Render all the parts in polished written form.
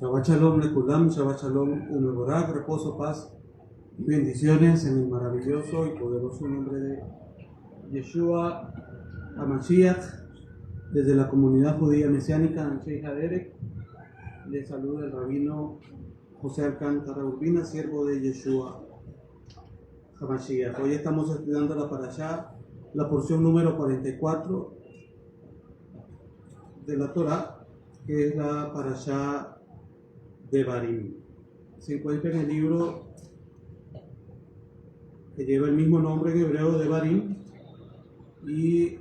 Shabbat Shalom Lekulam, Shabbat Shalom Umeborag, reposo, paz y bendiciones en el maravilloso y poderoso nombre de Yeshua HaMashiach. Desde la comunidad judía mesiánica Anshe Haderek, le saluda el rabino José Alcántara Urbina, siervo de Yeshua HaMashiach. Hoy estamos estudiando la parashá, la porción número 44 de la Torah, que es la parashá Devarim. Se encuentra en el libro que lleva el mismo nombre en hebreo, Devarim, y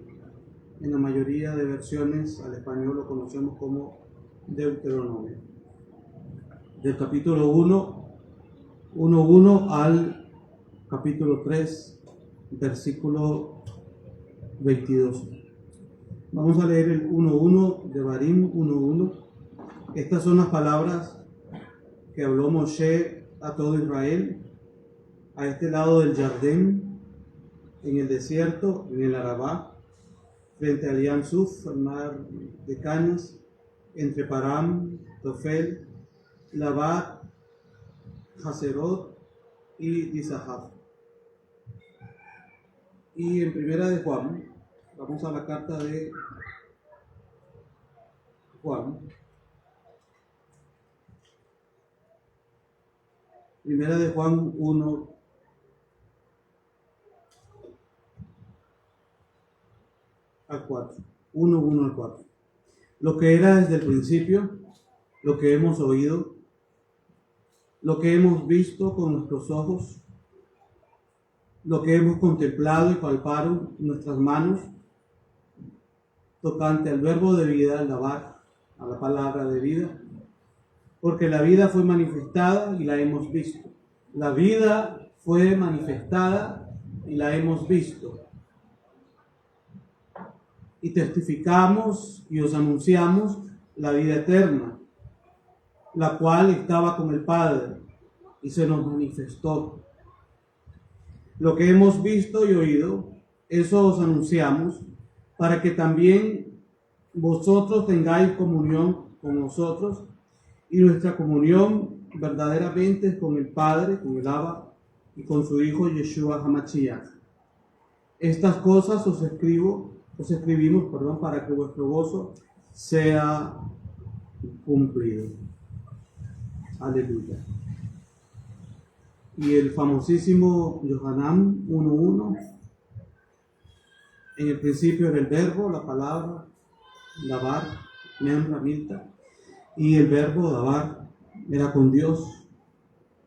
en la mayoría de versiones al español lo conocemos como Deuteronomio. Del capítulo 1:1 al capítulo 3, versículo 22. Vamos a leer el 1:1, Devarim 1:1. Estas son las palabras que habló Moshe a todo Israel a este lado del Jardín, en el desierto, en el Arabá, frente al Yam Suf, el mar de cañas, entre Param, Tofel, Labat, Haserot y Dizahab. Y en primera de Juan, vamos a la carta de Juan. Primera de Juan 1 al 4. 1 al 4. Lo que era desde el principio, lo que hemos oído, lo que hemos visto con nuestros ojos, lo que hemos contemplado y palpado en nuestras manos, tocante al verbo de vida, al davar, a la palabra de vida, porque la vida fue manifestada y la hemos visto. La vida fue manifestada y la hemos visto. Y testificamos y os anunciamos la vida eterna, la cual estaba con el Padre y se nos manifestó. Lo que hemos visto y oído, eso os anunciamos, para que también vosotros tengáis comunión con nosotros, y nuestra comunión verdaderamente es con el Padre, con el Abba, y con su Hijo Yeshua HaMashiach. Estas cosas os escribimos, para que vuestro gozo sea cumplido. Aleluya. Y el famosísimo Yohanan 1:1, en el principio era el verbo, la palabra, davar, memra, milta, y el verbo davar era con Dios,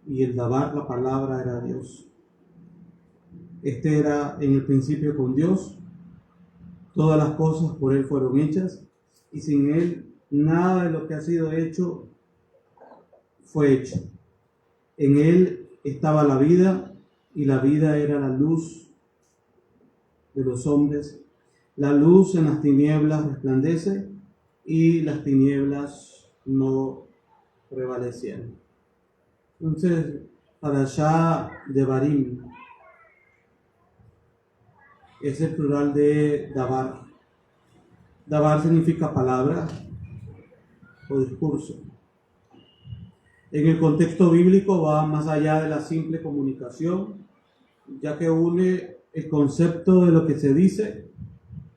y el davar, la palabra, era Dios. Este era en el principio con Dios. Todas las cosas por Él fueron hechas, y sin Él nada de lo que ha sido hecho fue hecho. En Él estaba la vida, y la vida era la luz de los hombres. La luz en las tinieblas resplandece, y las tinieblas no prevalecieron. Entonces, parashá Devarim es el plural de davar. Davar significa palabra o discurso. En el contexto bíblico va más allá de la simple comunicación, ya que une el concepto de lo que se dice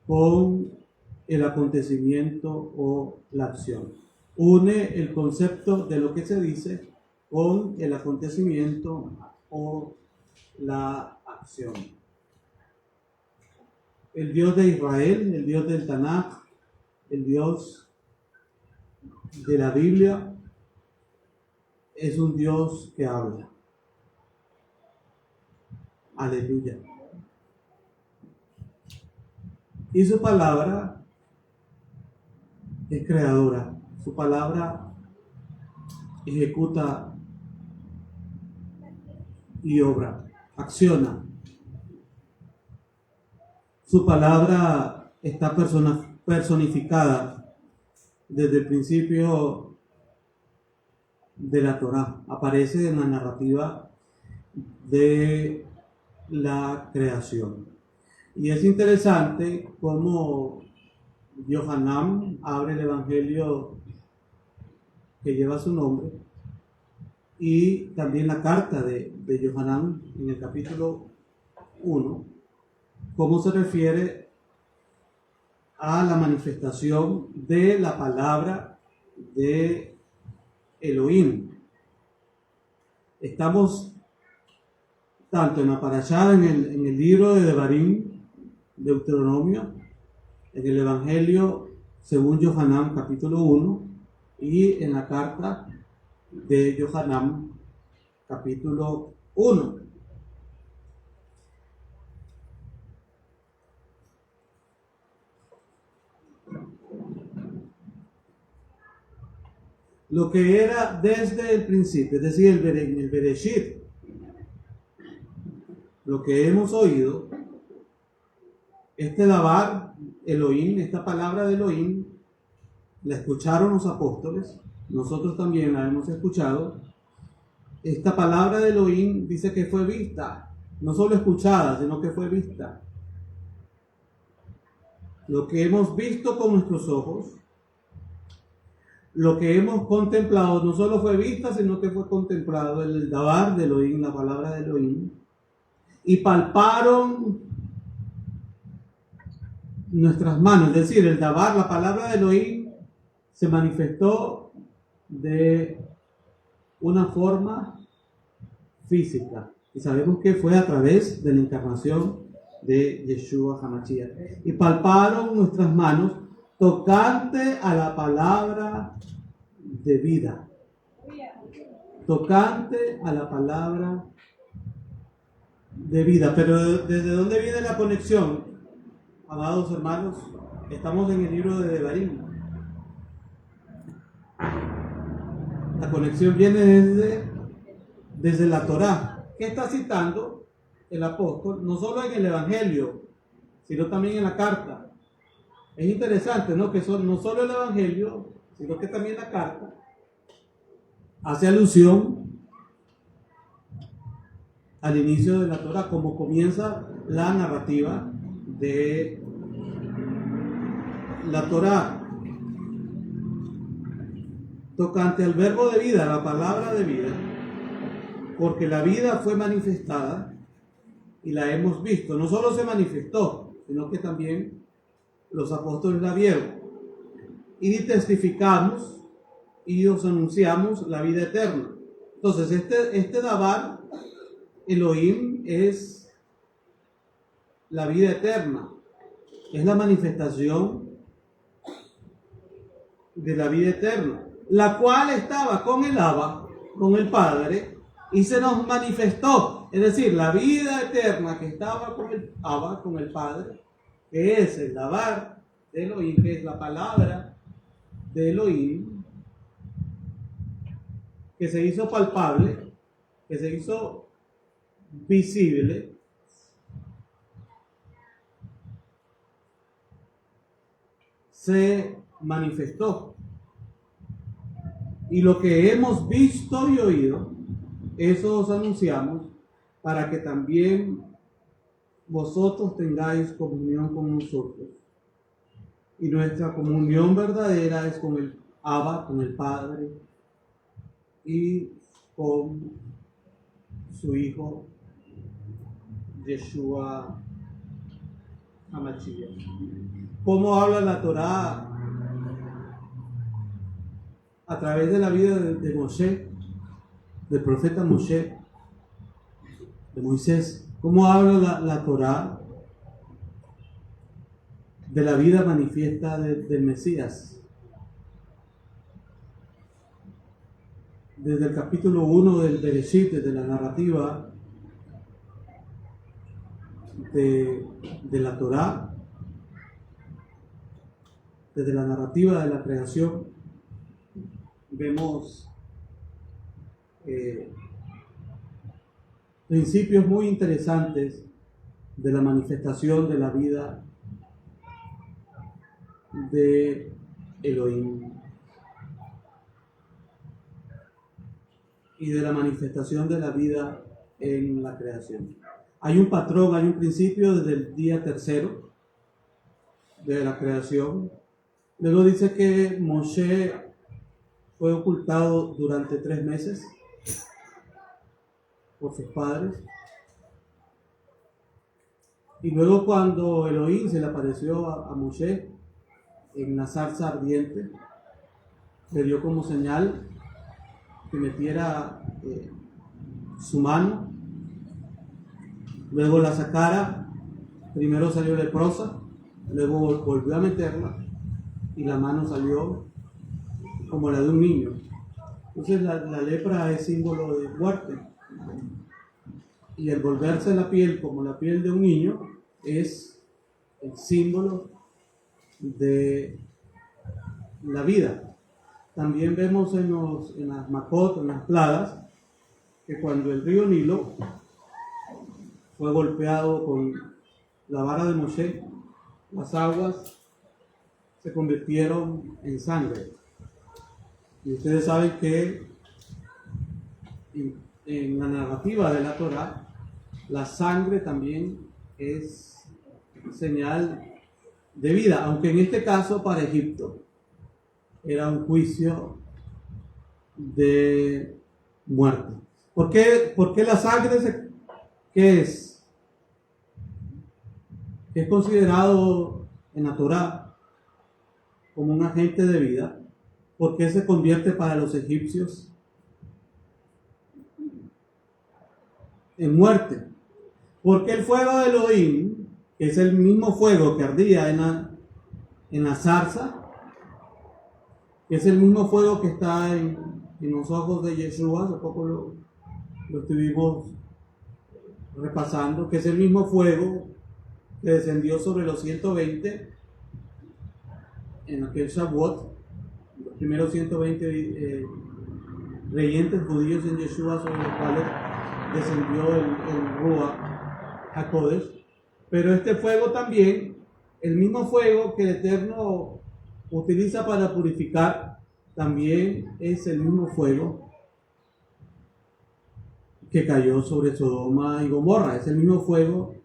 con el acontecimiento o la acción. Une el concepto de lo que se dice con el acontecimiento o la acción. El Dios de Israel, el Dios del Tanaj, el Dios de la Biblia, es un Dios que habla. Aleluya. Y su palabra es creadora. Su palabra ejecuta y obra, acciona. Su palabra está personificada desde el principio de la Torá. Aparece en la narrativa de la creación. Y es interesante cómo Yohanan abre el Evangelio que lleva su nombre, y también la carta de Yohanan en el capítulo 1, cómo se refiere a la manifestación de la palabra de Elohim. Estamos tanto en la parashá, en el libro de Devarim, Deuteronomio, en el Evangelio según Yohanan capítulo 1 y en la carta de Yohanan capítulo 1. Lo que era desde el principio, es decir, el Bereshit, lo que hemos oído, este Dabar, Elohim, esta palabra de Elohim, la escucharon los apóstoles, nosotros también la hemos escuchado. Esta palabra de Elohim dice que fue vista, no solo escuchada, sino que fue vista. Lo que hemos visto con nuestros ojos, lo que hemos contemplado, no solo fue vista, sino que fue contemplado, el Dabar de Elohim, la palabra de Elohim, y palparon nuestras manos, es decir, el Dabar, la palabra de Elohim, se manifestó de una forma física, y sabemos que fue a través de la encarnación de Yeshua HaMashiach, y palparon nuestras manos tocante a la palabra de vida, tocante a la palabra de vida. Pero ¿desde dónde viene la conexión, amados hermanos? Estamos en el libro de Devarim. La conexión viene desde la Torá, que está citando el apóstol, no solo en el Evangelio, sino también en la carta. Es interesante, ¿no? Que no solo el Evangelio, sino que también la carta hace alusión al inicio de la Torá, como comienza la narrativa de la Torá. Tocante al verbo de vida, la palabra de vida, porque la vida fue manifestada y la hemos visto. No solo se manifestó, sino que también los apóstoles la vieron. Y testificamos y os anunciamos la vida eterna. Entonces, este Dabar, Elohim, es la vida eterna. Es la manifestación de la vida eterna, la cual estaba con el Abba, con el Padre, y se nos manifestó. Es decir, la vida eterna que estaba con el Abba, con el Padre, que es el Dabar de Elohim, que es la palabra de Elohim, que se hizo palpable, que se hizo visible, se manifestó. Y lo que hemos visto y oído, eso os anunciamos, para que también vosotros tengáis comunión con nosotros. Y nuestra comunión verdadera es con el Abba, con el Padre, y con su Hijo, Yeshua HaMashiach. ¿Cómo habla la Torá a través de la vida de Moshe, del profeta Moshe, de Moisés? ¿Cómo habla la Torá de la vida manifiesta del Mesías? Desde el capítulo 1 del Bereshit, desde la narrativa de la Torá, desde la narrativa de la creación, vemos principios muy interesantes de la manifestación de la vida de Elohim y de la manifestación de la vida en la creación. Hay un patrón, hay un principio desde el día tercero de la creación. Luego dice que Moshe fue ocultado durante 3 meses por sus padres. Y luego cuando Elohim se le apareció a Moshe en la zarza ardiente, le dio como señal que metiera su mano, luego la sacara. Primero salió leprosa, luego volvió a meterla y la mano salió como la de un niño. Entonces la lepra es símbolo de muerte, y el volverse la piel como la piel de un niño es el símbolo de la vida. También vemos en las Makot, en las plagas, que cuando el río Nilo fue golpeado con la vara de Moshe, las aguas se convirtieron en sangre. Y ustedes saben que en la narrativa de la Torá, la sangre también es señal de vida, aunque en este caso para Egipto era un juicio de muerte. ¿Por qué la sangre qué es? Es considerado en la Torá como un agente de vida. ¿Por qué se convierte para los egipcios en muerte? Porque el fuego de Elohim, que es el mismo fuego que ardía en la zarza, que es el mismo fuego que está en los ojos de Yeshua, hace poco lo estuvimos repasando, que es el mismo fuego que descendió sobre los 120 en aquel Shavuot, los primeros 120 creyentes judíos en Yeshua, sobre los cuales descendió el Ruach HaKodesh. Pero este fuego también, el mismo fuego que el Eterno utiliza para purificar, también es el mismo fuego que cayó sobre Sodoma y Gomorra, es el mismo fuego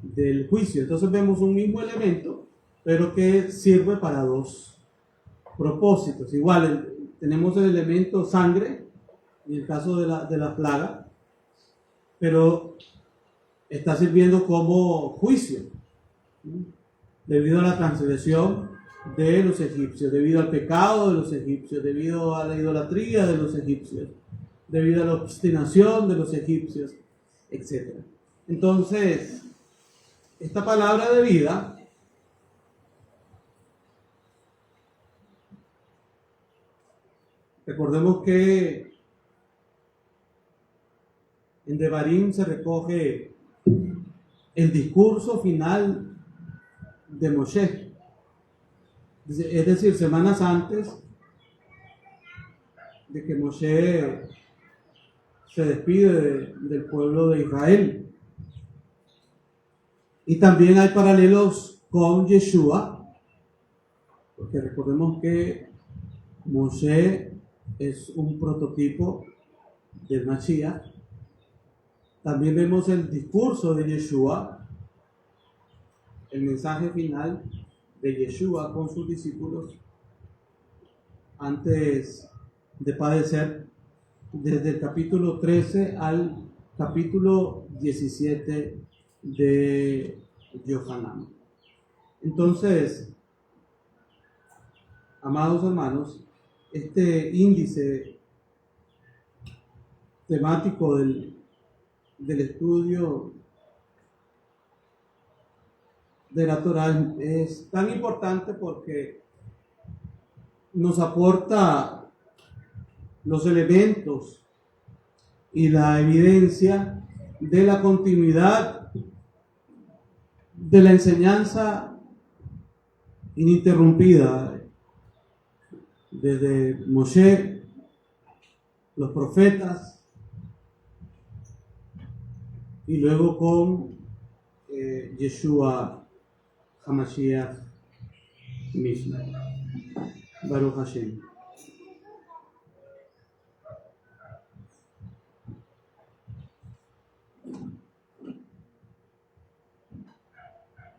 del juicio. Entonces vemos un mismo elemento, pero que sirve para dos propósitos. Igual tenemos el elemento sangre, en el caso de la plaga, pero está sirviendo como juicio, ¿sí? Debido a la transgresión de los egipcios, debido al pecado de los egipcios, debido a la idolatría de los egipcios, debido a la obstinación de los egipcios, etc. Entonces, esta palabra de vida recordemos que en Devarim se recoge el discurso final de Moshe, es decir, semanas antes de que Moshe se despide del pueblo de Israel. Y también hay paralelos con Yeshua, porque recordemos que Moshe es un prototipo del Mashiach. También vemos el discurso de Yeshua, el mensaje final de Yeshua con sus discípulos antes de padecer, desde el capítulo 13 al capítulo 17 de Yohanan. Entonces, amados hermanos, este índice temático del estudio de la Torá es tan importante porque nos aporta los elementos y la evidencia de la continuidad de la enseñanza ininterrumpida desde Moshe, los profetas, y luego con Yeshua HaMashiach mismo. Baruch Hashem.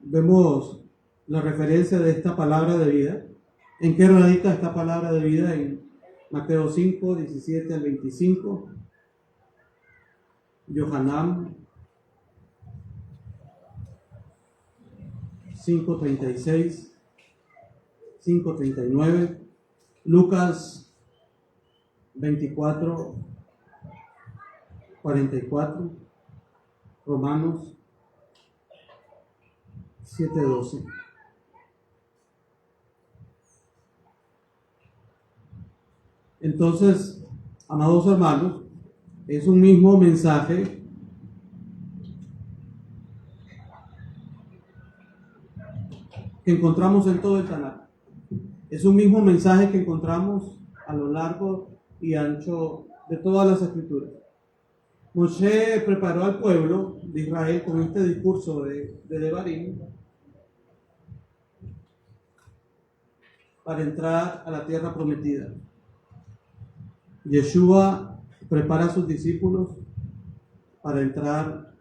Vemos la referencia de esta palabra de vida. ¿En qué radica esta palabra de vida? En Mateo 5, 17 al 25. Yohanan 5:36, 5:39. Lucas 24:44. Romanos 7:12. Entonces, amados hermanos, es un mismo mensaje que encontramos en todo el Tanakh. Es un mismo mensaje que encontramos a lo largo y ancho de todas las escrituras. Moshe preparó al pueblo de Israel con este discurso de Devarim para entrar a la tierra prometida. Yeshua prepara a sus discípulos para entrar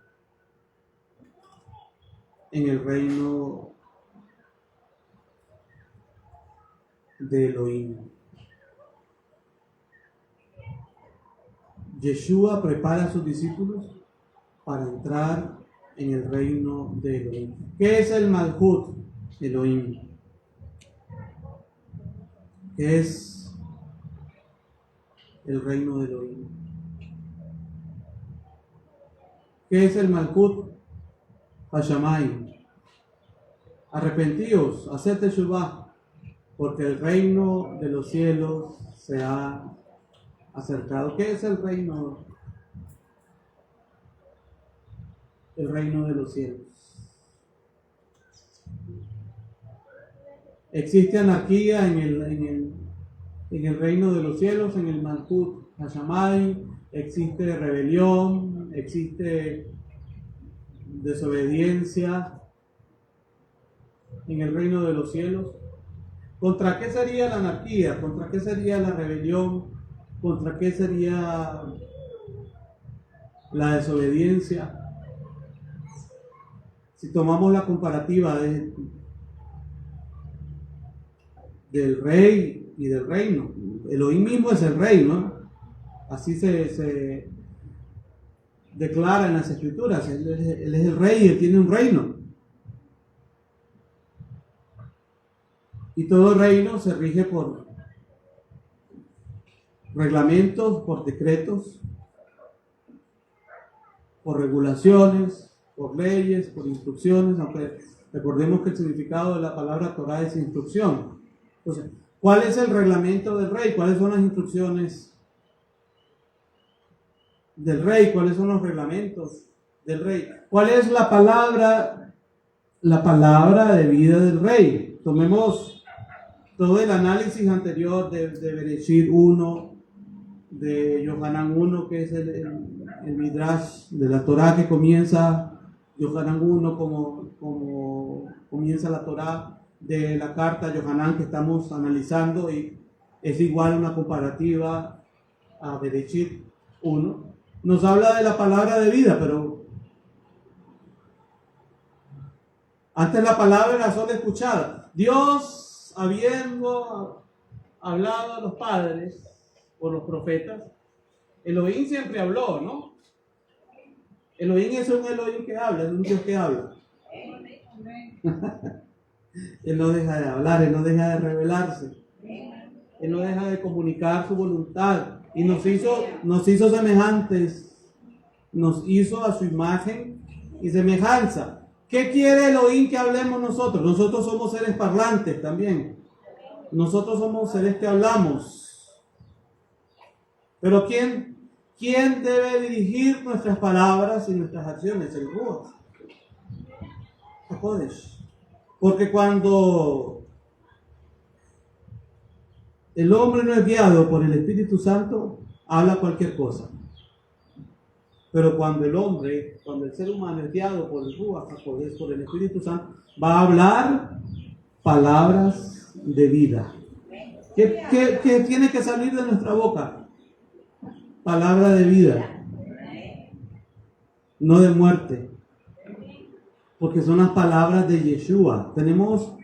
en el reino de Elohim. Yeshua prepara a sus discípulos para entrar en el reino de Elohim. ¿Qué es el Malhut Elohim? ¿Qué es el reino de Elohim? ¿Qué es el Malhut Hashamayim? Arrepentíos, haced teshuvah, porque el reino de los cielos se ha acercado. ¿Qué es el reino? El reino de los cielos. Existe anarquía en el reino de los cielos, en el Malhut Hashamayim. Existe rebelión, existe desobediencia en el reino de los cielos. ¿Contra qué sería la anarquía? ¿Contra qué sería la rebelión? ¿Contra qué sería la desobediencia? Si tomamos la comparativa del rey y del reino, Elohim mismo es el rey, ¿no? Así se declara en las escrituras. Él es el rey y él tiene un reino. Y todo reino se rige por reglamentos, por decretos, por regulaciones, por leyes, por instrucciones, aunque recordemos que el significado de la palabra Torah es instrucción. Entonces, ¿cuál es el reglamento del rey? ¿Cuáles son las instrucciones del rey? ¿Cuáles son los reglamentos del rey? ¿Cuál es la palabra de vida del rey? Tomemos todo el análisis anterior de Bereshit 1, de Yohanan 1, que es el Midrash de la Torah que comienza Yohanan 1, como comienza la Torah, de la carta a Yohanan que estamos analizando, y es igual una comparativa a Bereshit 1. Nos habla de la palabra de vida, pero antes la palabra era solo escuchada. Dios, habiendo hablado a los padres por los profetas, Elohim siempre habló, ¿no? Elohim es un Elohim que habla, es un Dios que habla. Él no deja de hablar, Él no deja de revelarse, Él no deja de comunicar su voluntad, y nos hizo semejantes, nos hizo a su imagen y semejanza. ¿Qué quiere Elohim que hablemos nosotros? Nosotros somos seres parlantes también, nosotros somos seres que hablamos, pero ¿quién debe dirigir nuestras palabras y nuestras acciones? El Ruach HaKodesh. Porque cuando el hombre no es guiado por el Espíritu Santo, habla cualquier cosa. Pero cuando el ser humano es guiado por el Ruach HaKodesh, por el Espíritu Santo, va a hablar palabras de vida. ¿Qué tiene que salir de nuestra boca? Palabra de vida, no de muerte. Porque son las palabras de Yeshua. Tenemos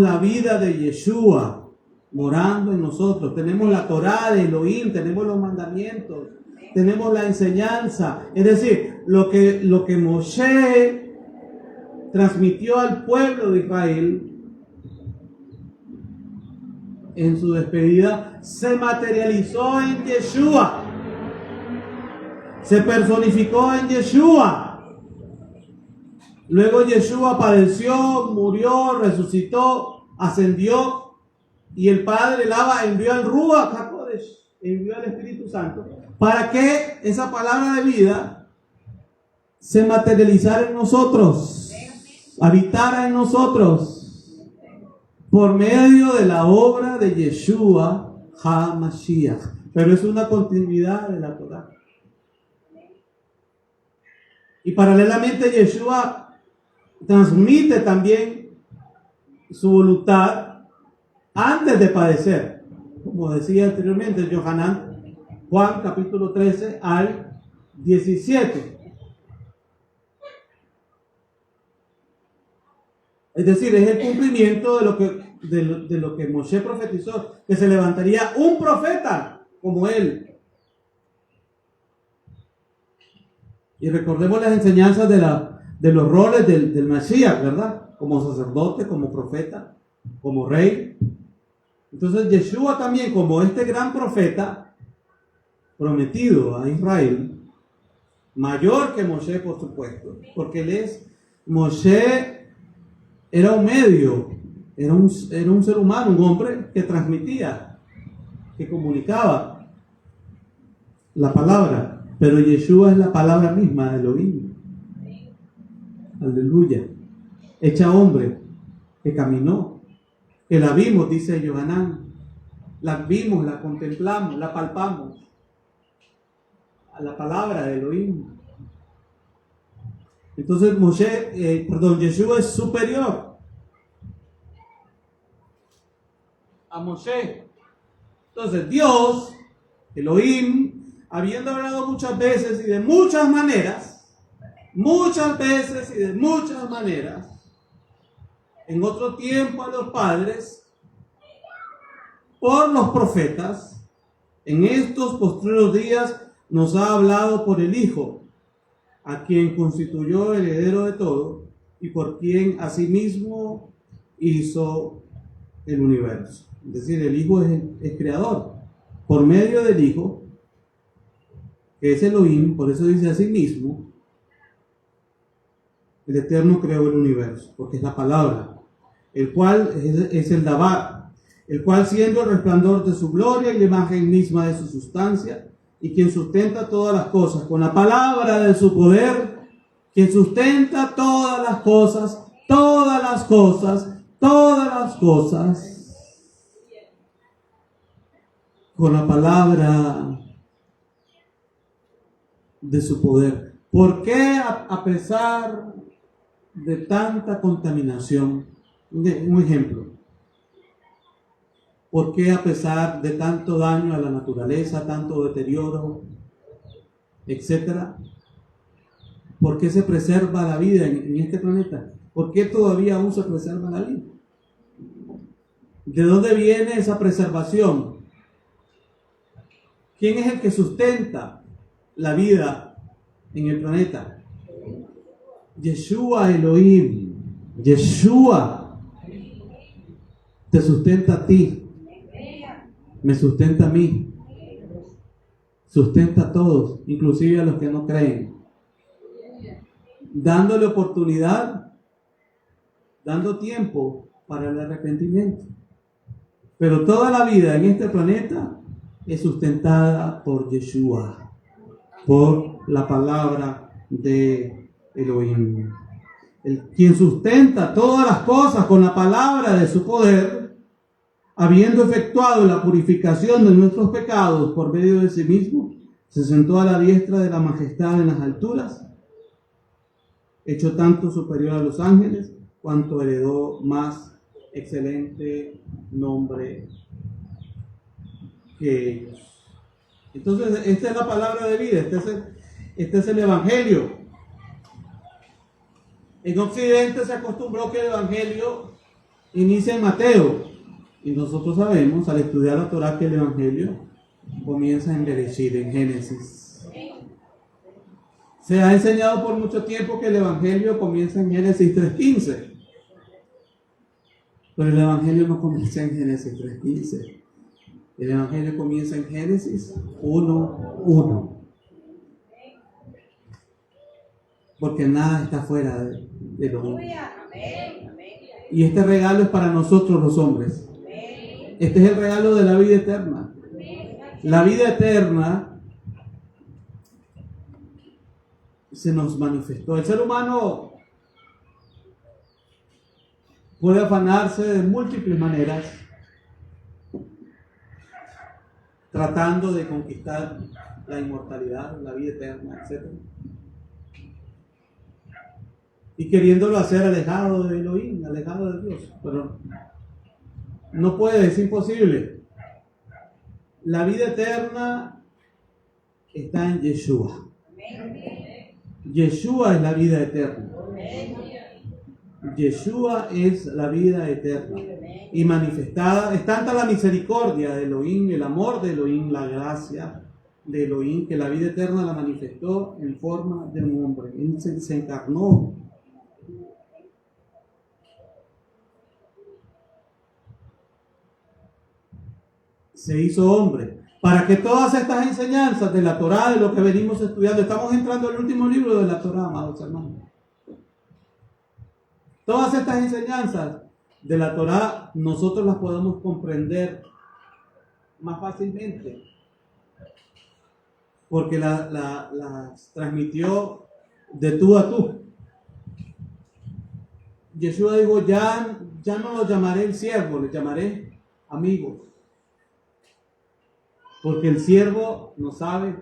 la vida de Yeshua. morando en nosotros. Tenemos la Torá de Elohim, tenemos los mandamientos, tenemos la enseñanza. Es decir, lo que Moshe transmitió al pueblo de Israel en su despedida se materializó en Yeshua, se personificó en Yeshua. Luego Yeshua padeció, murió, resucitó, ascendió, y el Padre, el Abba, envió al Ruach HaKodesh, envió al Espíritu Santo, para que esa palabra de vida se materializara en nosotros, habitara en nosotros, por medio de la obra de Yeshua HaMashiach. Pero es una continuidad de la Torah. Y paralelamente Yeshua transmite también su voluntad antes de padecer. Como decía anteriormente Yohanan, Juan capítulo 13 al 17. Es decir, es el cumplimiento de lo que Moshe profetizó, que se levantaría un profeta como él. Y recordemos las enseñanzas de los roles del Mashiach, ¿verdad? Como sacerdote, como profeta, como rey. Entonces Yeshua también, como este gran profeta prometido a Israel, mayor que Moshe, por supuesto, porque Moshe era un medio, era un ser humano, un hombre que transmitía, que comunicaba la palabra, pero Yeshua es la palabra misma de Elohim. Aleluya. Hecha hombre, que caminó, que la vimos, dice Yohanan, la vimos, la contemplamos, la palpamos, a la palabra de Elohim. Entonces Yeshua es superior a Moshe. Entonces Dios, Elohim, habiendo hablado muchas veces y de muchas maneras, en otro tiempo a los padres, por los profetas, en estos postreros días nos ha hablado por el Hijo, a quien constituyó heredero de todo y por quien asimismo hizo el universo. Es decir, el Hijo es creador. Por medio del Hijo, que es Elohim, por eso dice asimismo, el Eterno creó el universo, porque es la palabra, el cual es el Dabar, el cual siendo el resplandor de su gloria y la imagen misma de su sustancia, y quien sustenta todas las cosas con la palabra de su poder, quien sustenta todas las cosas, con la palabra de su poder. ¿Por qué a pesar de tanta contaminación? Un ejemplo. ¿Por qué a pesar de tanto daño a la naturaleza, tanto deterioro, etcétera? ¿Por qué se preserva la vida en este planeta? ¿Por qué todavía aún se preserva la vida? ¿De dónde viene esa preservación? ¿Quién es el que sustenta la vida en el planeta? Yeshua Elohim. Yeshua te sustenta a ti. Me sustenta a mí, sustenta a todos, inclusive a los que no creen, dándole oportunidad, dando tiempo para el arrepentimiento. Pero toda la vida en este planeta es sustentada por Yeshua, por la palabra de Elohim. Quien sustenta todas las cosas con la palabra de su poder, habiendo efectuado la purificación de nuestros pecados por medio de sí mismo, se sentó a la diestra de la majestad en las alturas, hecho tanto superior a los ángeles, cuanto heredó más excelente nombre que ellos. Entonces, esta es la palabra de vida, este es el Evangelio. En Occidente se acostumbró que el Evangelio inicia en Mateo, Y nosotros sabemos, al estudiar la Torá, que el Evangelio comienza en Bereshit, en Génesis. Se ha enseñado por mucho tiempo que el Evangelio comienza en Génesis 3:15. Pero el Evangelio no comienza en Génesis 3:15. El Evangelio comienza en Génesis 1:1. Porque nada está fuera de lo mismo. Y este regalo es para nosotros los hombres. Este es el regalo de la vida eterna. La vida eterna se nos manifestó. El ser humano puede afanarse de múltiples maneras tratando de conquistar la inmortalidad, la vida eterna, etc. Y queriéndolo hacer alejado de Elohim, alejado de Dios. Pero no puede, es imposible. La vida eterna está en Yeshua. Yeshua es la vida eterna. Yeshua es la vida eterna. Y manifestada, es tanta la misericordia de Elohim, el amor de Elohim, la gracia de Elohim, que la vida eterna la manifestó en forma de un hombre. Él se encarnó. Se hizo hombre, para que todas estas enseñanzas de la Torá, de lo que venimos estudiando, estamos entrando al último libro de la Torá, amados hermanos. Todas estas enseñanzas de la Torá, nosotros las podemos comprender más fácilmente, porque las transmitió de tú a tú. Yeshua dijo, ya no lo llamaré el siervo, le llamaré amigo. Porque el siervo no sabe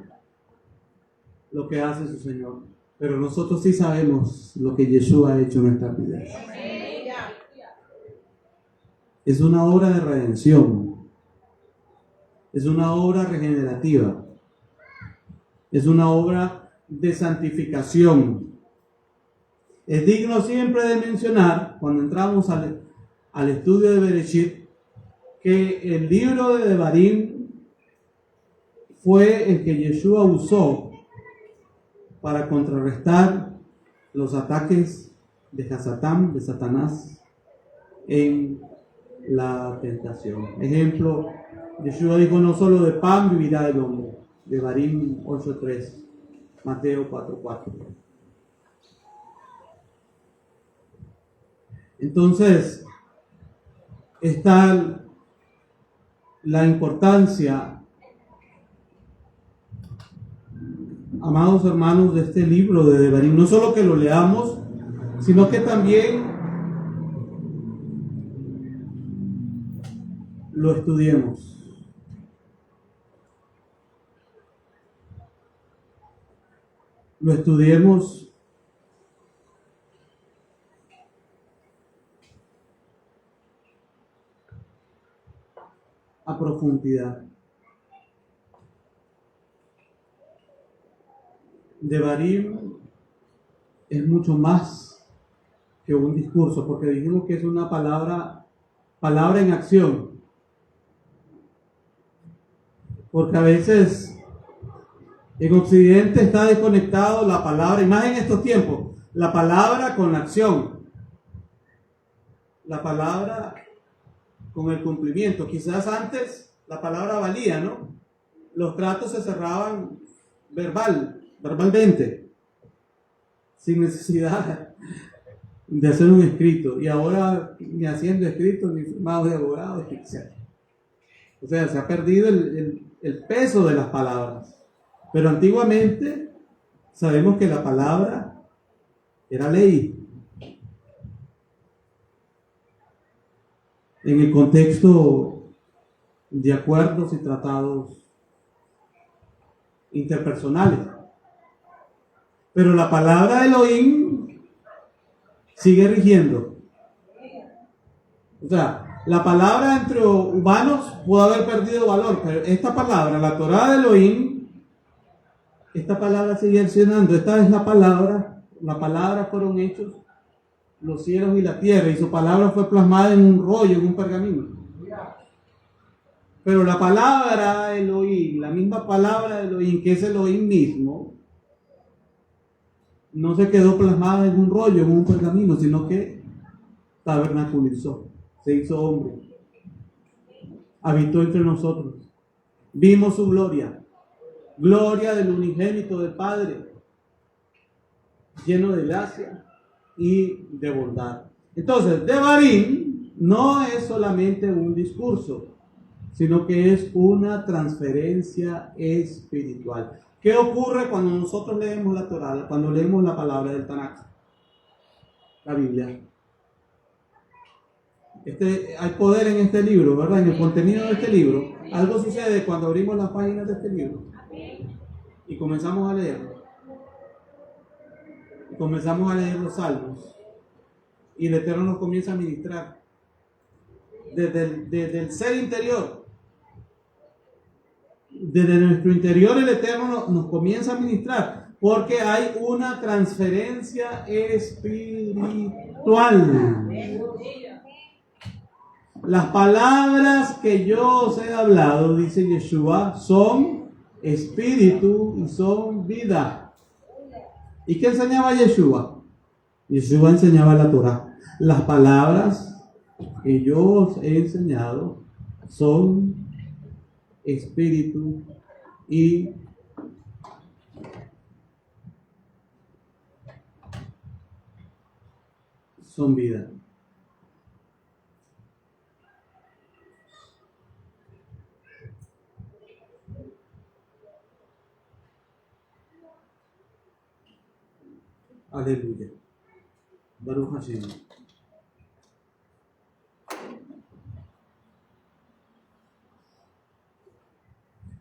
lo que hace su Señor. Pero nosotros sí sabemos lo que Yeshua ha hecho en nuestras vidas. Es una obra de redención. Es una obra regenerativa. Es una obra de santificación. Es digno siempre de mencionar, cuando entramos al estudio de Bereshit, que el libro de Devarim fue el que Yeshua usó para contrarrestar los ataques de Hasatán, de Satanás, en la tentación. Ejemplo, Yeshua dijo, no solo de pan vivirá el hombre. Devarim 8:3, Mateo 4:4. Entonces, está la importancia, amados hermanos, de este libro de Devarim. No solo que lo leamos, sino que también lo estudiemos. Lo estudiemos a profundidad. Devarim es mucho más que un discurso, porque dijimos que es una palabra en acción. Porque a veces en Occidente está desconectado la palabra, y más en estos tiempos, la palabra con la acción, la palabra con el cumplimiento. Quizás antes la palabra valía, ¿no? Los tratos se cerraban verbalmente, sin necesidad de hacer un escrito. Y ahora ni haciendo escritos, ni firmados de abogados, etc. O sea, se ha perdido el peso de las palabras. Pero antiguamente sabemos que la palabra era ley. En el contexto de acuerdos y tratados interpersonales. Pero la palabra de Elohim sigue rigiendo. O sea, la palabra entre humanos pudo haber perdido valor, pero esta palabra, la Torá de Elohim, esta palabra sigue accionando. Esta es la palabra fueron hechos los cielos y la tierra, y su palabra fue plasmada en un rollo, en un pergamino. Pero la palabra Elohim, la misma palabra Elohim, que es Elohim mismo, no se quedó plasmada en un rollo, en un pergamino, sino que tabernaculizó, se hizo hombre, habitó entre nosotros. Vimos su gloria, gloria del unigénito del Padre, lleno de gracia y de bondad. Entonces, Devarim no es solamente un discurso, sino que es una transferencia espiritual. ¿Qué ocurre cuando nosotros leemos la Torá, cuando leemos la palabra del Tanakh, la Biblia? Hay poder en este libro, ¿verdad? En el contenido de este libro. Algo sucede cuando abrimos las páginas de este libro y comenzamos a leerlo. Y comenzamos a leer los salmos. Y el Eterno nos comienza a ministrar desde el ser interior. Desde nuestro interior el Eterno nos comienza a ministrar, porque hay una transferencia espiritual. Las palabras que yo os he hablado, dice Yeshua, son espíritu y son vida. ¿Y qué enseñaba Yeshua? Yeshua enseñaba la Torá. Las palabras que yo os he enseñado son espíritu y son vida. Aleluya. Baruch Hashem.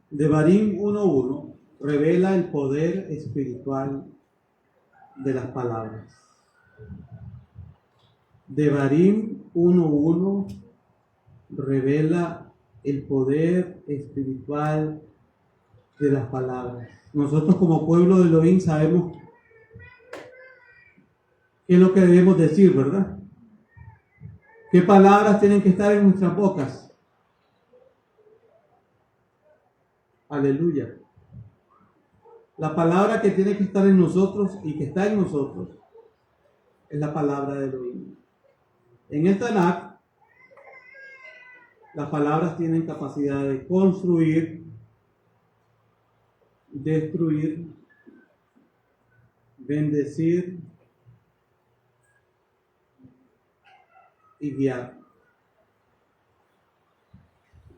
Devarim 1:1 revela el poder espiritual de las palabras. Devarim 1:1 revela el poder espiritual de las palabras. Nosotros como pueblo de Elohim sabemos qué es lo que debemos decir, ¿verdad? ¿Qué palabras tienen que estar en nuestras bocas? Aleluya. La palabra que tiene que estar en nosotros y que está en nosotros es la palabra de Elohim. En el Tanakh, las palabras tienen capacidad de construir, destruir, bendecir y guiar.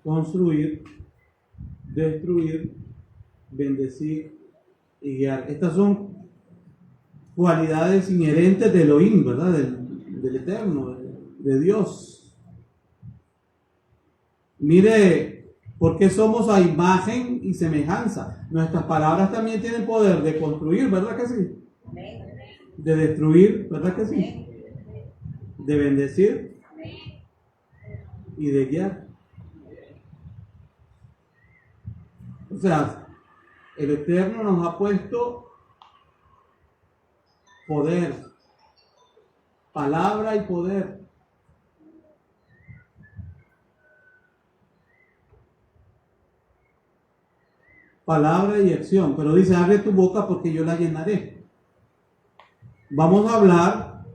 Construir, destruir, bendecir y guiar. Estas son cualidades inherentes de Elohim, ¿verdad? Del Eterno, de Dios. Mire, porque somos a imagen y semejanza. Nuestras palabras también tienen poder de construir, ¿verdad que sí? De destruir, ¿verdad que sí? De bendecir y de guiar. O sea, el Eterno nos ha puesto poder, palabra y poder. Palabra y acción, pero dice, abre tu boca porque yo la llenaré. Vamos a hablar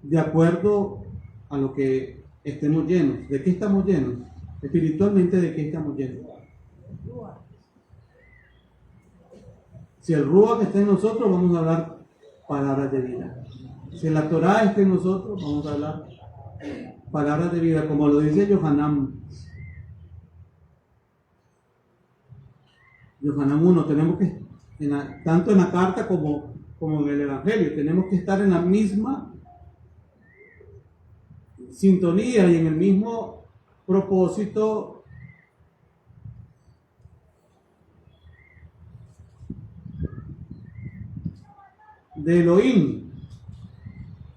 de acuerdo a lo que estemos llenos. ¿De qué estamos llenos? Espiritualmente, ¿de qué estamos llenos? Si el Ruach está en nosotros, vamos a hablar palabras de vida. Si la Torá está en nosotros, vamos a hablar palabras de vida, como lo dice Yohanan. Yohanan 1, tenemos que, tanto en la carta como en el Evangelio, tenemos que estar en la misma sintonía y en el mismo propósito de Elohim.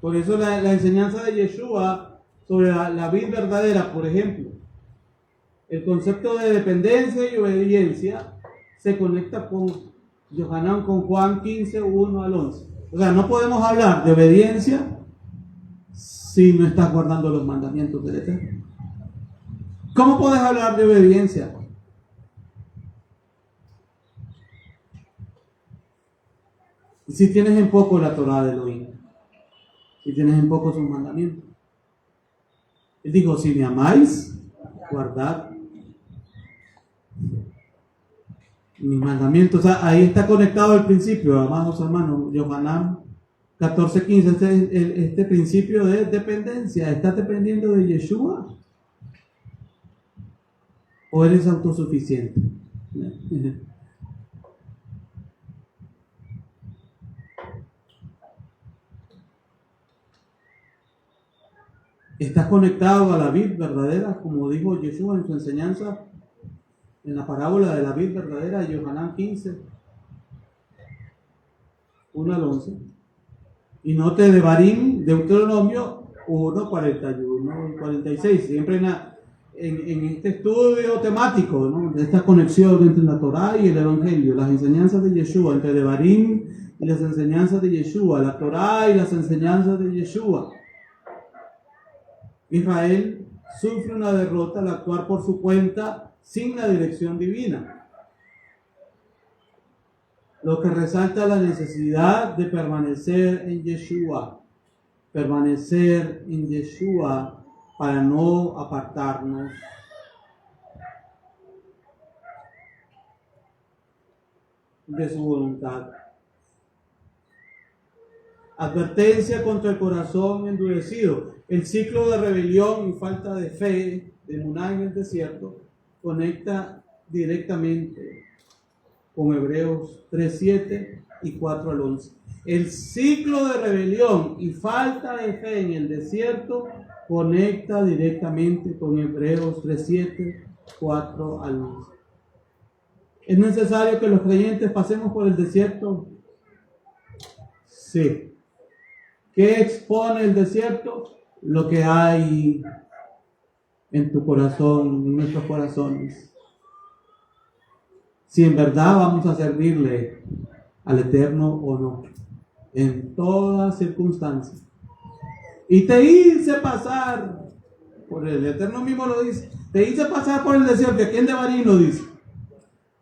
Por eso la enseñanza de Yeshua sobre la vid verdadera, por ejemplo, el concepto de dependencia y obediencia se conecta con Yohanan, con Juan 15, 1 al 11. O sea, no podemos hablar de obediencia si no estás guardando los mandamientos del Eterno. ¿Cómo puedes hablar de obediencia? Si tienes en poco la Torá de Elohim, si tienes en poco sus mandamientos. Él dijo, si me amáis, guardad mis mandamientos. O sea, ahí está conectado el principio, amados hermanos. Yohanan 14:15, este principio de dependencia. ¿Estás dependiendo de Yeshua? ¿O eres autosuficiente? ¿Estás conectado a la vid verdadera, como dijo Yeshua en su enseñanza, en la parábola de la vid verdadera de Yohanan 15, 1 al 11? Y note de Barim, Deuteronomio 1, 41 y 46, siempre en este estudio temático, ¿no? De esta conexión entre la Torá y el Evangelio, las enseñanzas de Yeshua, entre Devarim y las enseñanzas de Yeshua, la Torá y las enseñanzas de Yeshua. Israel sufre una derrota al actuar por su cuenta sin la dirección divina, lo que resalta la necesidad de permanecer en Yeshua para no apartarnos de su voluntad. Advertencia contra el corazón endurecido. El ciclo de rebelión y falta de fe de Muná en el desierto conecta directamente con Hebreos 3:7 y 4 al 11. El ciclo de rebelión y falta de fe en el desierto conecta directamente con Hebreos 3:7, 4 al 11. ¿Es necesario que los creyentes pasemos por el desierto? Sí. ¿Qué expone el desierto? Lo que hay en tu corazón, en nuestros corazones. Si en verdad vamos a servirle al Eterno o no, en todas circunstancias. Y te hice pasar por el Eterno mismo lo dice, te hice pasar por el desierto, aquí en Devarim lo dice,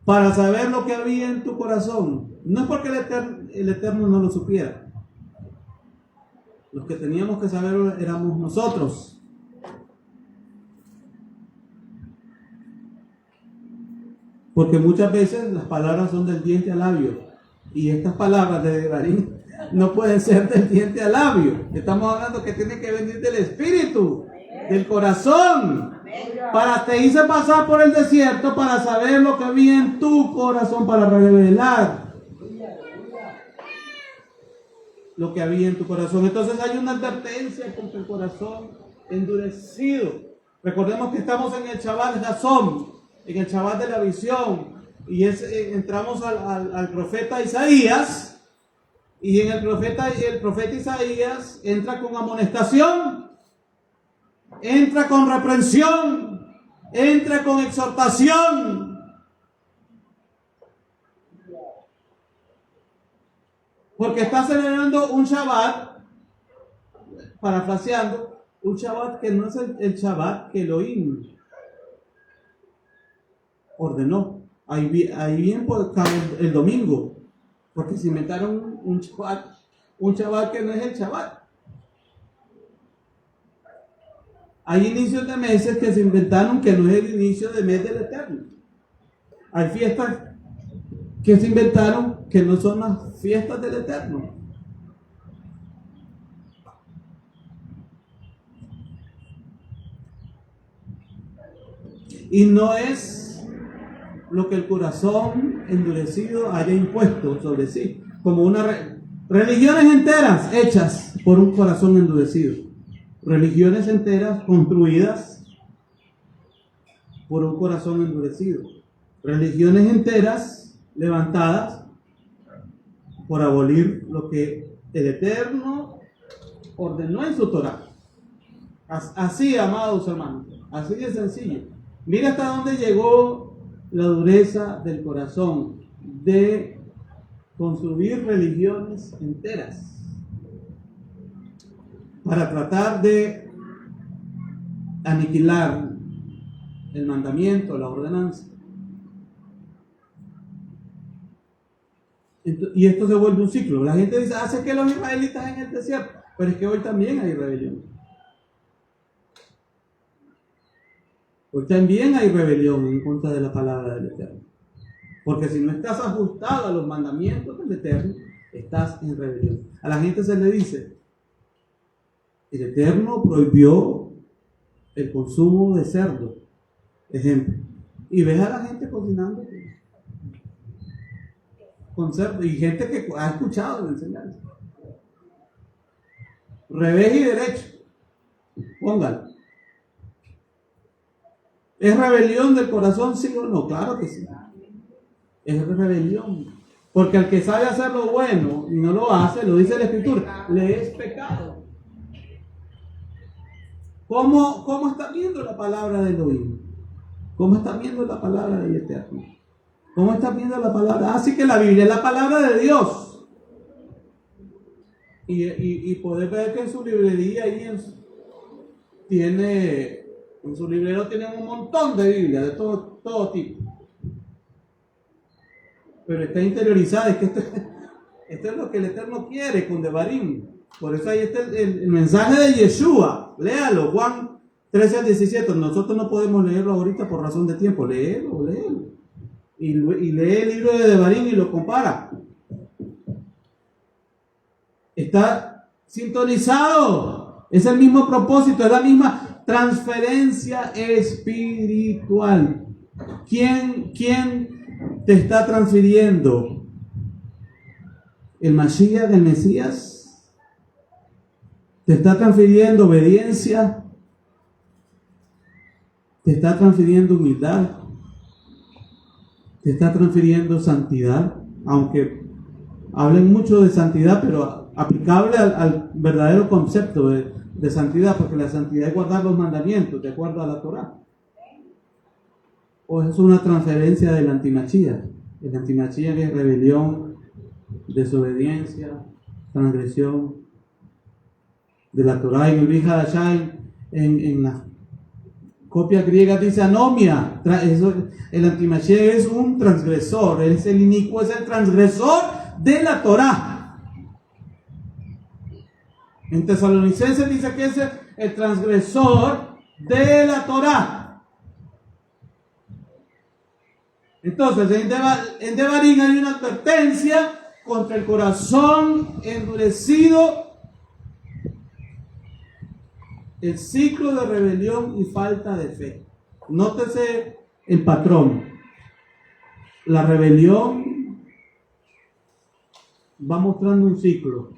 para saber lo que había en tu corazón. No es porque el Eterno no lo supiera. Los que teníamos que saberlo éramos nosotros. Porque muchas veces las palabras son del diente al labio. Y estas palabras de Devarim no pueden ser del diente al labio. Estamos hablando que tiene que venir del espíritu, del corazón. Te hice pasar por el desierto para saber lo que había en tu corazón, para revelar lo que había en tu corazón. Entonces hay una advertencia contra el corazón endurecido. Recordemos que estamos en el Shabbat Hazón, en el Shabbat de la visión, y entramos al profeta Isaías, y en el profeta Isaías entra con amonestación, entra con reprensión, entra con exhortación. Porque está celebrando un Shabbat, parafraseando, un Shabbat que no es el Shabbat que Elohim ordenó. Ahí bien por el domingo, porque se inventaron un Shabbat que no es el Shabbat. Hay inicios de meses que se inventaron que no es el inicio de mes del Eterno. Hay fiestas que se inventaron que no son las fiestas del Eterno. Y no es lo que el corazón endurecido haya impuesto sobre sí, como religiones enteras hechas por un corazón endurecido, religiones enteras construidas por un corazón endurecido, religiones enteras levantadas por abolir lo que el Eterno ordenó en su Torah. Así, amados hermanos, así de sencillo. Mira hasta dónde llegó la dureza del corazón de construir religiones enteras para tratar de aniquilar el mandamiento, la ordenanza. Y esto se vuelve un ciclo. La gente dice, hace que los israelitas en el desierto, pero es que hoy también hay rebelión. Hoy también hay rebelión en contra de la palabra del Eterno. Porque si no estás ajustado a los mandamientos del Eterno, estás en rebelión. A la gente se le dice, el Eterno prohibió el consumo de cerdo, ejemplo. Y ves a la gente cocinando con cerdo. Y gente que ha escuchado la enseñanza. Revés y derecho. Póngalo. ¿Es rebelión del corazón, sí o no? Claro que sí. Es rebelión. Porque al que sabe hacer lo bueno y no lo hace, lo dice la Escritura, le es pecado. ¿Cómo está viendo la palabra de Elohim? ¿Cómo está viendo la palabra del Eterno? ¿Cómo está viendo la palabra? Así que la Biblia es la palabra de Dios. Y poder ver que en su librería ahí en su librero tienen un montón de Biblias de todo tipo. Pero está interiorizada, es que esto es lo que el Eterno quiere con Devarim. Por eso ahí está el mensaje de Yeshua. Léalo, Juan 13-17. Nosotros no podemos leerlo ahorita por razón de tiempo. Léelo. Y lee el libro de Devarim y lo compara. Está sintonizado. Es el mismo propósito, es la misma transferencia espiritual. ¿Quién te está transfiriendo? ¿El Mashiach, el Mesías? ¿Te está transfiriendo obediencia? ¿Te está transfiriendo humildad? ¿Te está transfiriendo santidad? Aunque hablen mucho de santidad, pero aplicable al verdadero concepto de santidad, porque la santidad es guardar los mandamientos de acuerdo a la Torah. ¿O es una transferencia del antimachía? El antimachía es rebelión, desobediencia, transgresión de la Torah. En el Brit Hadashah, en la copia griega dice anomia. El antimachía es un transgresor, es el inicuo, es el transgresor de la Torah. En Tesalonicenses dice que es el transgresor de la Torah. Entonces, en Devarim hay una advertencia contra el corazón endurecido, el ciclo de rebelión y falta de fe. Nótese el patrón. La rebelión va mostrando un ciclo,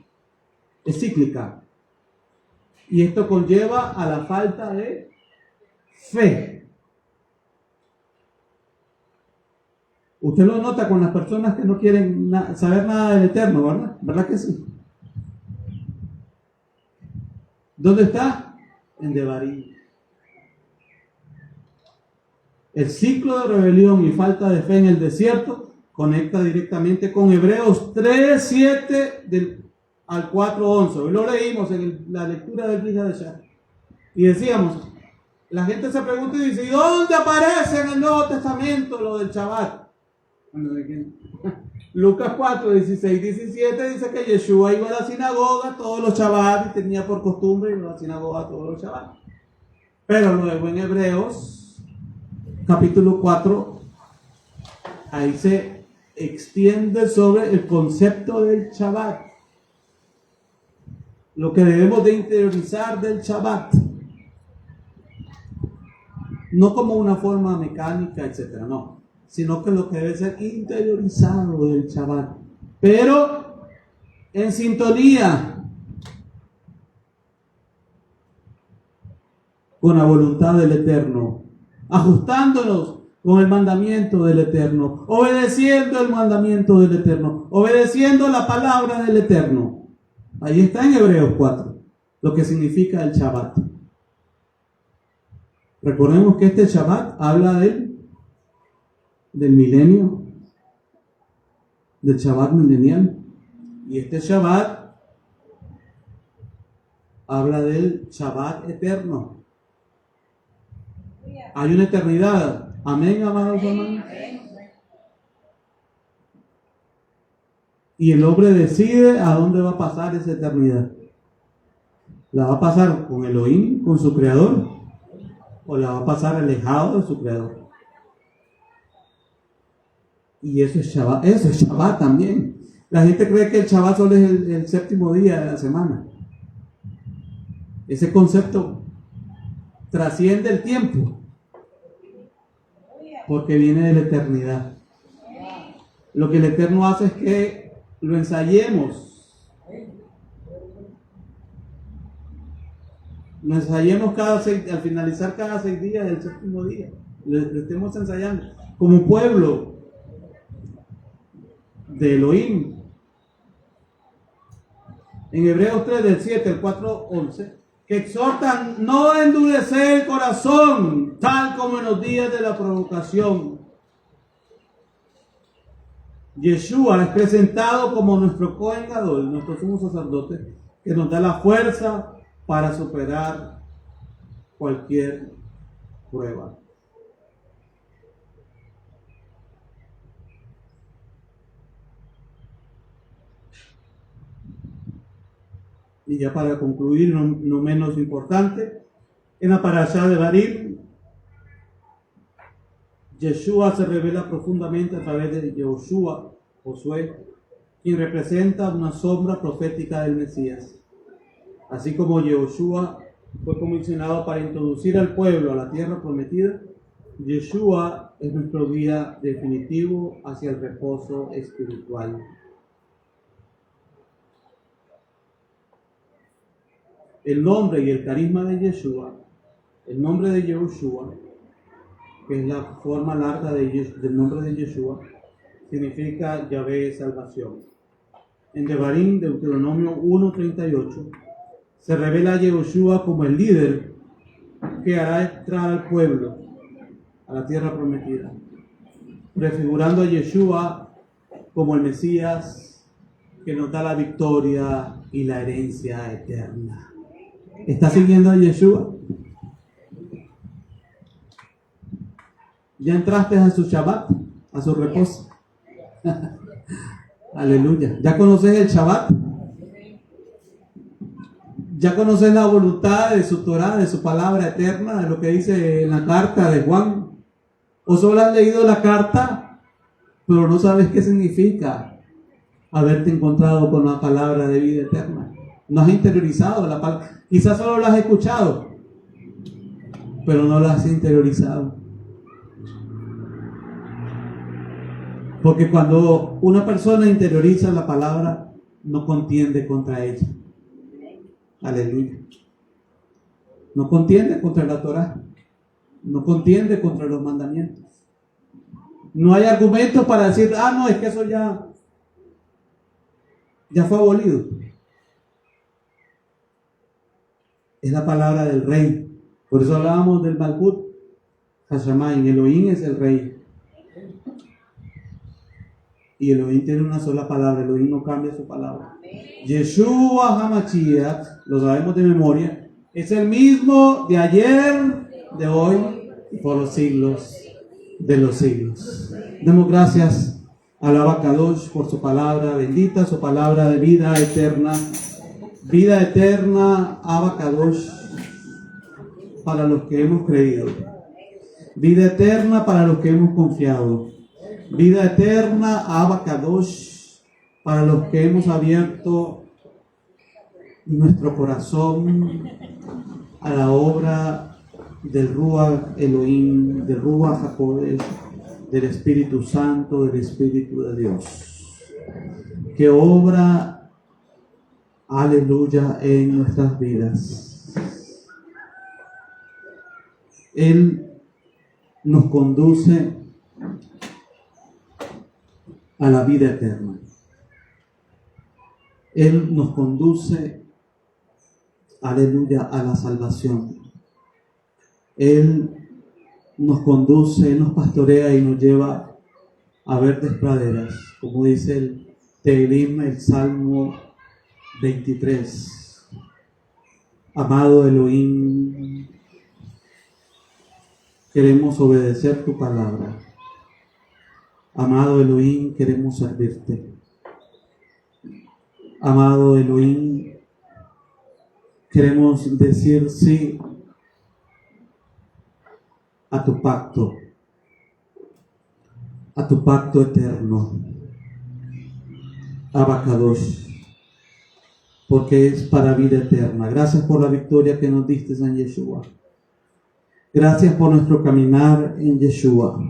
es cíclica. Y esto conlleva a la falta de fe. Usted lo nota con las personas que no quieren saber nada del Eterno, ¿verdad? ¿Verdad que sí? ¿Dónde está? En Devarim. El ciclo de rebelión y falta de fe en el desierto conecta directamente con Hebreos 3:7 al 4:11. Hoy lo leímos en la lectura del Brit Hadashah. Y decíamos, la gente se pregunta y dice, ¿y dónde aparece en el Nuevo Testamento lo del Shabbat? Lucas 4:16-17 dice que Yeshua iba a la sinagoga todos los Shabbat y tenía por costumbre ir a la sinagoga todos los Shabbat. Pero luego en Hebreos capítulo 4 ahí se extiende sobre el concepto del Shabbat, lo que debemos de interiorizar del Shabbat, no como una forma mecánica, etcétera, no, sino que lo que debe ser interiorizado del Shabbat, pero en sintonía con la voluntad del Eterno, ajustándonos con el mandamiento del Eterno, obedeciendo el mandamiento del Eterno, obedeciendo la palabra del Eterno. Ahí está en Hebreos 4, lo que significa el Shabbat. Recordemos que este Shabbat habla del milenio, del Shabbat milenial, y este Shabbat habla del Shabbat eterno. Hay una eternidad. Amén, amados hermanos. Y el hombre decide a dónde va a pasar esa eternidad. ¿La va a pasar con Elohim, con su creador? ¿O la va a pasar alejado de su creador? Y eso es Shabbat también. La gente cree que el Shabbat solo es el séptimo día de la semana. Ese concepto trasciende el tiempo, porque viene de la eternidad. Lo que el Eterno hace es que lo ensayemos. Lo ensayemos al finalizar cada 6 días del séptimo día. Lo estemos ensayando como pueblo de Elohim. En Hebreos 3, del 7 al 4, 11, que exhortan no a endurecer el corazón, tal como en los días de la provocación. Yeshua es presentado como nuestro Cohen Gadol, nuestro sumo sacerdote, que nos da la fuerza para superar cualquier prueba. Y ya para concluir, no menos importante, en la parashá de Barim, Yeshua se revela profundamente a través de Josué, quien representa una sombra profética del Mesías. Así como Yeshua fue comisionado para introducir al pueblo a la tierra prometida, Yeshua es nuestro guía definitivo hacia el reposo espiritual. El nombre y el carisma de Yeshua, el nombre de Yehoshua, que es la forma larga del nombre de Yeshua, significa Yahvé salvación. En Devarim, Deuteronomio 1:38, se revela a Yehoshua como el líder que hará entrar al pueblo a la tierra prometida, prefigurando a Yeshua como el Mesías que nos da la victoria y la herencia eterna. ¿Está siguiendo a Yeshua? ¿Ya entraste a su Shabbat, a su reposo? Aleluya. ¿Ya conoces el Shabbat? ¿Ya conoces la voluntad de su Torah, de su palabra eterna, de lo que dice en la carta de Juan? ¿O solo has leído la carta, pero no sabes qué significa haberte encontrado con la palabra de vida eterna? No has interiorizado la palabra. Quizás solo la has escuchado, pero no la has interiorizado. Porque cuando una persona interioriza la palabra, no contiende contra ella. Aleluya. No contiende contra la Torah. No contiende contra los mandamientos. No hay argumentos para decir, no, es que eso ya fue abolido. Es la palabra del rey. Por eso hablábamos del Malkut Hashamayim. Elohim es el rey. Y Elohim tiene una sola palabra. Elohim no cambia su palabra. Yeshua HaMashiach, lo sabemos de memoria, es el mismo de ayer, de hoy y por los siglos de los siglos. Demos gracias al Abacadosh por su palabra bendita, su palabra de vida eterna. Vida eterna, Abacadosh, para los que hemos creído. Vida eterna para los que hemos confiado. Vida eterna, Abacadosh, para los que hemos abierto nuestro corazón a la obra del Ruach Elohim, del Ruach HaKodesh, del Espíritu Santo, del Espíritu de Dios, que obra, aleluya, en nuestras vidas. Él nos conduce a la vida eterna. Él nos conduce, aleluya, a la salvación. Él nos conduce, nos pastorea y nos lleva a verdes praderas, como dice el Tehilim, el Salmo 23. Amado Elohim, queremos obedecer tu palabra. Amado Elohim, queremos servirte. Amado Elohim, queremos decir sí a tu pacto eterno, Abacados, porque es para vida eterna. Gracias por la victoria que nos diste en Yeshua. Gracias por nuestro caminar en Yeshua.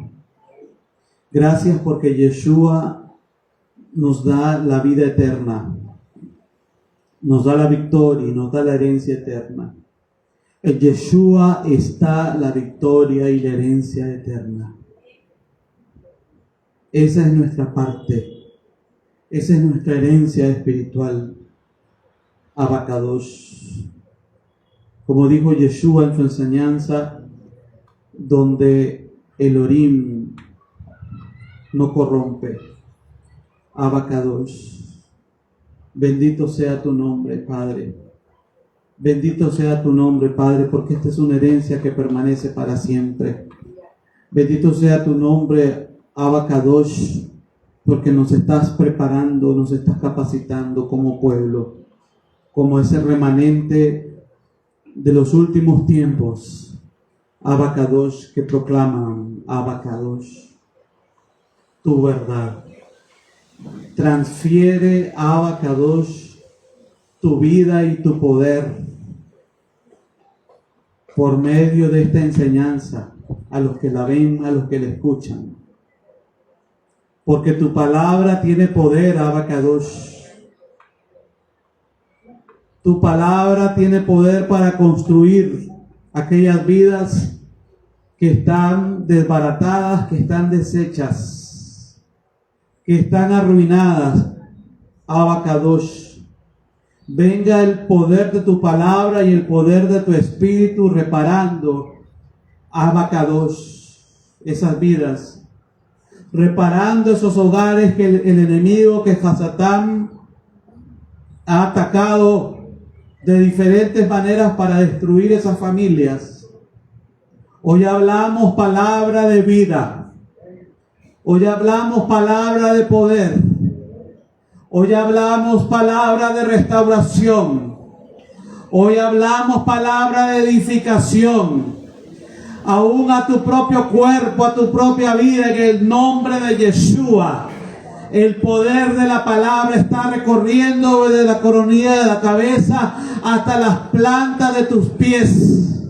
Gracias porque Yeshua nos da la vida eterna, nos da la victoria y nos da la herencia eterna. En Yeshua está la victoria y la herencia eterna. Esa es nuestra parte. Esa es nuestra herencia espiritual. Abacados. Como dijo Yeshua en su enseñanza, donde el Orim no corrompe. Abacados. Bendito sea tu nombre, Padre. Bendito sea tu nombre, Padre, porque esta es una herencia que permanece para siempre. Bendito sea tu nombre, Abacados, porque nos estás preparando, nos estás capacitando como pueblo, como ese remanente de los últimos tiempos, Abacados, que proclaman, Abacados, tu verdad. Transfiere, Abacados, tu vida y tu poder por medio de esta enseñanza a los que la ven, a los que la escuchan. Porque tu palabra tiene poder, Abacados. Tu palabra tiene poder para construir aquellas vidas que están desbaratadas, que están deshechas, que están arruinadas. Abacados. Venga el poder de tu palabra y el poder de tu espíritu reparando, Abacados, esas vidas, reparando esos hogares que el enemigo, que Hasatán ha atacado de diferentes maneras para destruir esas familias. Hoy hablamos palabra de vida. Hoy hablamos palabra de poder. Hoy hablamos palabra de restauración. Hoy hablamos palabra de edificación. Aún a tu propio cuerpo, a tu propia vida, en el nombre de Yeshua. El poder de la palabra está recorriendo desde la coronilla de la cabeza hasta las plantas de tus pies.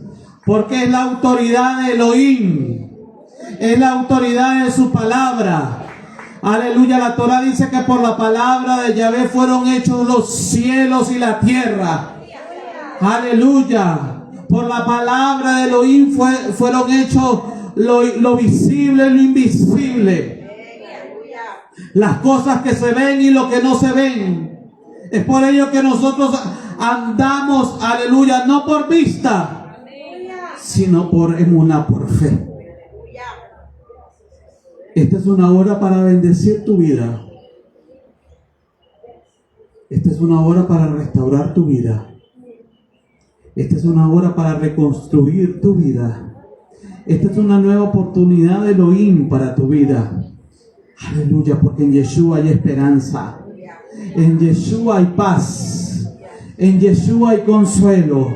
Porque es la autoridad de Elohim. Es la autoridad de su palabra. Aleluya, la Torah dice que por la palabra de Yahvé fueron hechos los cielos y la tierra. Aleluya. Por la palabra de Elohim fueron hechos lo visible y lo invisible. Las cosas que se ven y lo que no se ven. Es por ello que nosotros andamos, aleluya, no por vista, sino por emuná, por fe. Esta es una hora para bendecir tu vida. Esta es una hora para restaurar tu vida. Esta es una hora para reconstruir tu vida. Esta es una nueva oportunidad de Elohim para tu vida. Aleluya, porque en Yeshua hay esperanza. En Yeshua hay paz. En Yeshua hay consuelo.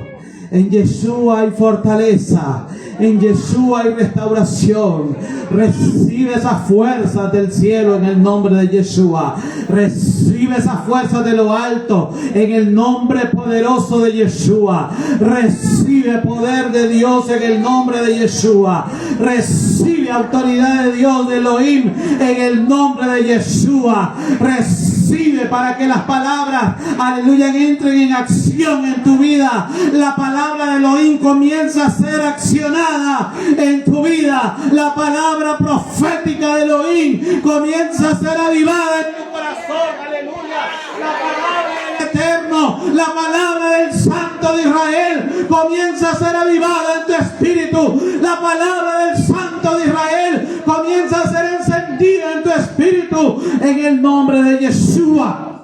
En Yeshua hay fortaleza. En Yeshua hay restauración. Recibe esas fuerzas del cielo en el nombre de Yeshua. Recibe esas fuerzas de lo alto en el nombre poderoso de Yeshua. Recibe poder de Dios en el nombre de Yeshua. Recibe autoridad de Dios, de Elohim, en el nombre de Yeshua. Recibe para que las palabras, aleluya, entren en acción en tu vida. La palabra de Elohim comienza a ser accionada en tu vida. La palabra profética de Elohim comienza a ser avivada en tu corazón. Aleluya. La palabra del Eterno, la palabra del Santo de Israel comienza a ser avivada en tu espíritu. La palabra del Santo de Israel comienza a ser encendida en tu espíritu en el nombre de Yeshua.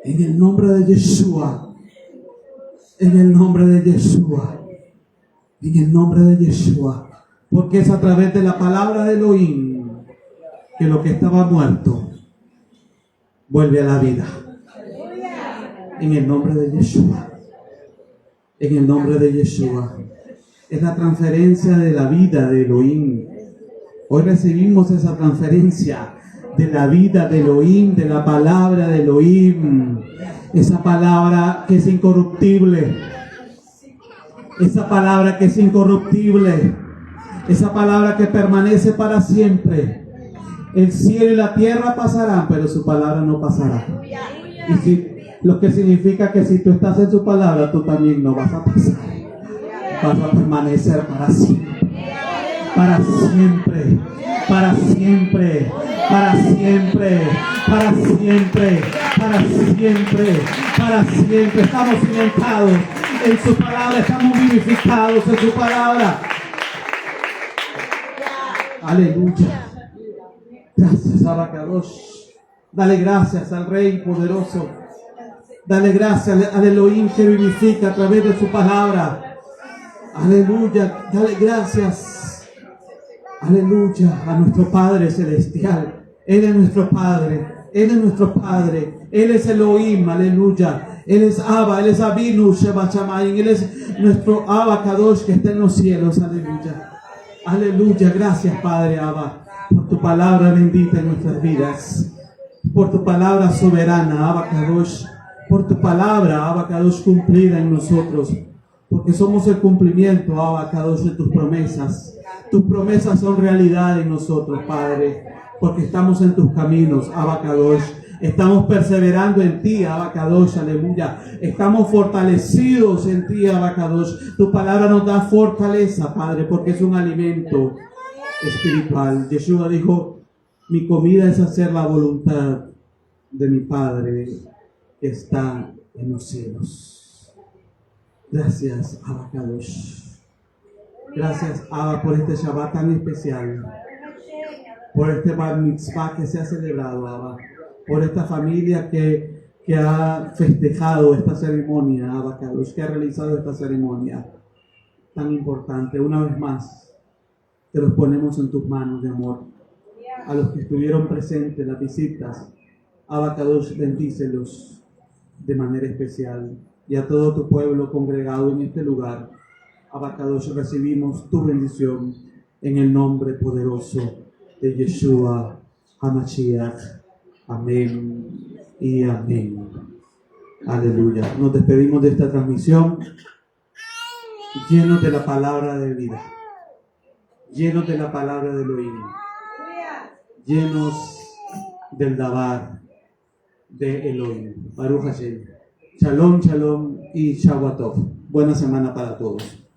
En el nombre de Yeshua. En el nombre de Yeshua. En el nombre de Yeshua. Porque es a través de la palabra de Elohim que lo que estaba muerto vuelve a la vida. En el nombre de Yeshua. En el nombre de Yeshua. Es la transferencia de la vida de Elohim. Hoy recibimos esa transferencia de la vida de Elohim, de la palabra de Elohim. Esa palabra que es incorruptible. Esa palabra que es incorruptible. Esa palabra que permanece para siempre. El cielo y la tierra pasarán, pero su palabra no pasará. Lo que significa que si tú estás en su palabra, tú también no vas a pasar. Vas a permanecer para siempre. Para siempre. Para siempre. Para siempre. Para siempre. Para siempre. Para siempre. Estamos cimentados en su palabra. Estamos vivificados en su palabra. Aleluya. Gracias, Abacadosh. Dale gracias al Rey poderoso. Dale gracias al Elohim que vivifica a través de su palabra. Aleluya. Dale gracias. Aleluya a nuestro Padre Celestial. Él es nuestro Padre. Él es nuestro Padre. Él es Elohim. Aleluya. Él es Abba. Él es Abinu Sheba Shamayim. Él es nuestro Abacadosh que está en los cielos. Aleluya. Aleluya. Gracias, Padre Abba, por tu palabra bendita en nuestras vidas. Por tu palabra soberana, Abacadosh. Por tu palabra, Abacadosh, cumplida en nosotros. Porque somos el cumplimiento, Abacadosh, de tus promesas. Tus promesas son realidad en nosotros, Padre. Porque estamos en tus caminos, Abacadosh. Estamos perseverando en ti, Abacadosh, aleluya. Estamos fortalecidos en ti, Abacadosh. Tu palabra nos da fortaleza, Padre, porque es un alimento espiritual. Yeshua dijo, mi comida es hacer la voluntad de mi Padre que está en los cielos. Gracias, Abacadosh. Gracias, Abba, por este Shabbat tan especial. Por este Bar Mitzvah que se ha celebrado, Abba. Por esta familia que ha festejado esta ceremonia, Abacadosh, que ha realizado esta ceremonia tan importante. Una vez más, te los ponemos en tus manos de amor. A los que estuvieron presentes, las visitas, Abacadosh, bendícelos de manera especial. Y a todo tu pueblo congregado en este lugar, Abacadosh, recibimos tu bendición en el nombre poderoso de Yeshua HaMashiach. Amén y amén. Aleluya. Nos despedimos de esta transmisión llenos de la palabra de vida, llenos de la palabra de Elohim, llenos del Dabar de Elohim. Baruch Hashem. Shalom, shalom y Shabbat Tov. Buena semana para todos.